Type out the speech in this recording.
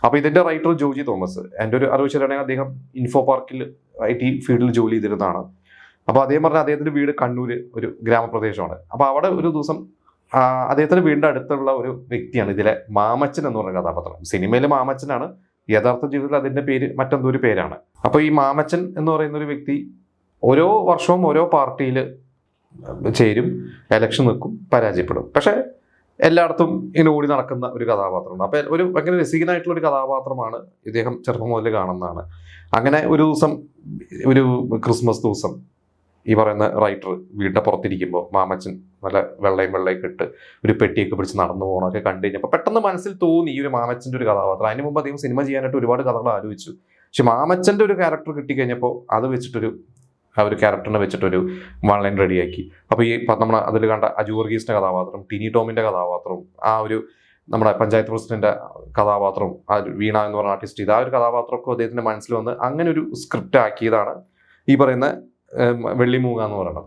അപ്പോൾ ഇതിന്റെ writer Joji Thomas, എൻ്റെ ഒരു അറിവ് ശരിയാണെങ്കിൽ അദ്ദേഹം ഇൻഫോ പാർക്കിൽ IT ഫീൽഡിൽ ജോലി ചെയ്തിരുന്നതാണ്. അപ്പോൾ അദ്ദേഹം പറഞ്ഞ അദ്ദേഹത്തിന്റെ വീട് കണ്ണൂര് ഒരു ഗ്രാമപ്രദേശമാണ്. അപ്പോൾ അവിടെ ഒരു ദിവസം അദ്ദേഹത്തിന്റെ വീടിന്റെ അടുത്തുള്ള ഒരു വ്യക്തിയാണ് ഇതിലെ മാമച്ചൻ എന്ന് പറഞ്ഞ കഥാപാത്രം. സിനിമയിൽ മാമച്ചനാണ്, യഥാർത്ഥ ജീവിതത്തിൽ അതിന്റെ പേര് മറ്റെന്തോ ഒരു പേരാണ്. അപ്പോൾ ഈ മാമച്ചൻ എന്ന് പറയുന്ന ഒരു വ്യക്തി ഓരോ വർഷവും ഓരോ പാർട്ടിയിൽ ചേരും, എലക്ഷൻ നിൽക്കും, പരാജയപ്പെടും. പക്ഷെ എല്ലായിടത്തും ഇങ്ങനെ ഓടി നടക്കുന്ന ഒരു കഥാപാത്രമാണ്. അപ്പം ഒരു ഭയങ്കര രസികനായിട്ടുള്ള ഒരു കഥാപാത്രമാണ് ഇദ്ദേഹം ചെറുപ്പം മുതൽ കാണുന്നതാണ്. അങ്ങനെ ഒരു ദിവസം, ഒരു ക്രിസ്മസ് ദിവസം, ഈ പറയുന്ന റൈറ്റർ വീടിൻ്റെ പുറത്തിരിക്കുമ്പോൾ മാമച്ചൻ നല്ല വെള്ളയും ഇട്ട് ഒരു പെട്ടിയൊക്കെ പിടിച്ച് നടന്നു പോകണമൊക്കെ കണ്ടു കഴിഞ്ഞപ്പോൾ പെട്ടെന്ന് മനസ്സിൽ തോന്നി ഈ ഒരു മാമച്ചൻ്റെ ഒരു കഥാപാത്രം. അതിന് മുമ്പ് അദ്ദേഹം സിനിമ ചെയ്യാനായിട്ട് ഒരുപാട് കഥകൾ ആലോചിച്ചു. പക്ഷെ മാമച്ചൻ്റെ ഒരു ക്യാരക്ടർ കിട്ടിക്കഴിഞ്ഞപ്പോൾ അത് വെച്ചിട്ടൊരു ഒരു ക്യാരക്ടറിനെ വെച്ചിട്ടൊരു വൺ ലൈൻ റെഡിയാക്കി. അപ്പോൾ ഈ നമ്മൾ അതിൽ കണ്ട അജു വർഗീസിൻ്റെ കഥാപാത്രം, ടിനി ടോമിൻ്റെ കഥാപാത്രവും, ആ ഒരു നമ്മുടെ പഞ്ചായത്ത് പ്രസിഡന്റ് കഥാപാത്രവും, ആ വീണ എന്ന് പറഞ്ഞ ആർട്ടിസ്റ്റ്, ഇത് ആ ഒരു കഥാപാത്രമൊക്കെ അദ്ദേഹത്തിൻ്റെ മനസ്സിൽ വന്ന് അങ്ങനെ ഒരു സ്ക്രിപ്റ്റ് ആക്കിയതാണ് ഈ പറയുന്ന വെള്ളിമൂങ്ങ എന്ന് പറയുന്നത്.